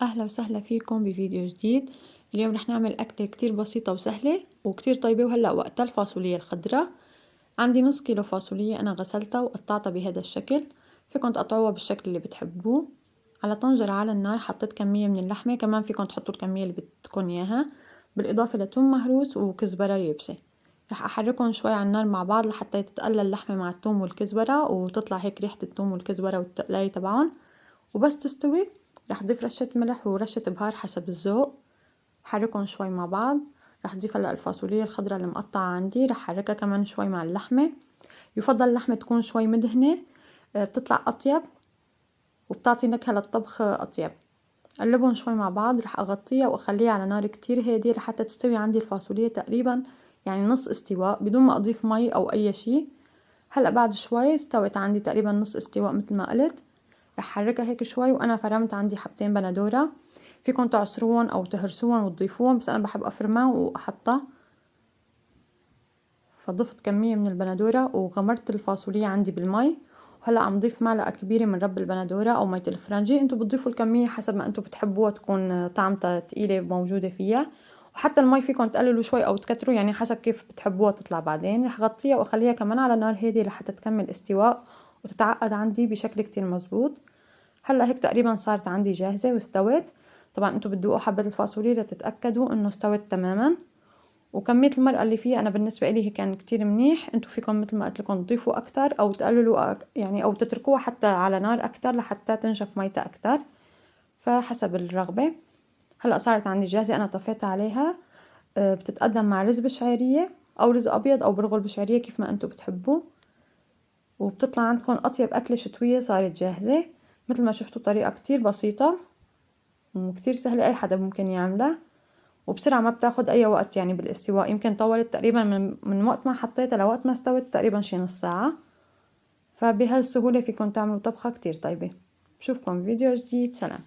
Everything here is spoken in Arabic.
أهلا وسهلا فيكم بفيديو جديد. اليوم رح نعمل أكلة كتير بسيطة وسهلة وكتير طيبة، وهلأ وقتها الفاصوليا الخضراء. عندي نص كيلو فاصوليا أنا غسلتها وقطعتها بهذا الشكل، فيكن تقطعوها بالشكل اللي بتحبوه. على طنجرة على النار حطيت كمية من اللحمة، كمان فيكن تحطوا الكمية اللي بدكن إياها، بالإضافة لثوم مهروس وكزبرة يابسة. رح أحركهم شوي على النار مع بعض لحتى تتقلى اللحمة مع الثوم والكزبرة وتطلع هيك ريحة الثوم والكزبرة والتقلاية تبعهم. وبس تستوي رح ضيف رشة ملح ورشة بهار حسب الذوق، حركهم شوي مع بعض. رح ضيف هلا الفاصوليا الخضراء المقطعة عندي، رح حركها كمان شوي مع اللحمة. يفضل اللحمة تكون شوي مدهنة، بتطلع أطيب وبتعطي نكهة للطبخ أطيب. قلبهم شوي مع بعض، رح أغطيها وأخليها على نار كتير هادية لحتى تستوي عندي الفاصوليا تقريبا يعني نص استواء بدون ما أضيف مي أو أي شي. هلأ بعد شوي استوت عندي تقريبا نص استواء مثل ما قلت. رح حركها هيك شوي، وأنا فرمت عندي حبتين بندورة، فيكن تعصروهم أو تهرسوهم وتضيفوهم، بس أنا بحب أفرمها وأحطها. فضفت كمية من البندورة وغمرت الفاصوليا عندي بالمي، وهلأ عم ضيف معلقة كبيرة من رب البندورة أو مية الفرنجي. انتو بتضيفوا الكمية حسب ما انتو بتحبوها تكون طعمتها تقيلة موجودة فيها، وحتى المي فيكن تقللوا شوي أو تكتروا يعني حسب كيف بتحبوها تطلع. بعدين رح غطيها وأخليها كمان على نار هادية لحتى تكمل استواء وتتعقد عندي بشكل كتير مزبوط. هلا هيك تقريبا صارت عندي جاهزة واستوت. طبعا انتو بتدوقوا حبة الفاصوليا لتتأكدوا انه استوت تماما. وكمية المرقة اللي فيها انا بالنسبة لي هيك كان كتير منيح. انتو فيكم مثل ما قلت لكم تضيفوا اكتر او تقللوا يعني او تتركوها حتى على نار اكتر لحتى تنشف ميتها اكتر، فحسب الرغبة. هلا صارت عندي جاهزة، انا طفيت عليها. بتتقدم مع رز بشعرية او رز ابيض او برغل بشعرية كيف ما انتو بتحبوا، وبتطلع عندكم اطيب اكلة شتوية صارت جاهزة. مثل ما شفتوا طريقة كتير بسيطة وكتير سهلة، أي حدا ممكن يعملها، وبسرعة ما بتاخد أي وقت يعني بالاستواء. يمكن طولت تقريبا من وقت ما حطيتها لوقت ما استوت تقريبا شي نص ساعة. فبهالسهولة فيكم تعملوا طبخة كتير طيبة. بشوفكم فيديو جديد، سلام.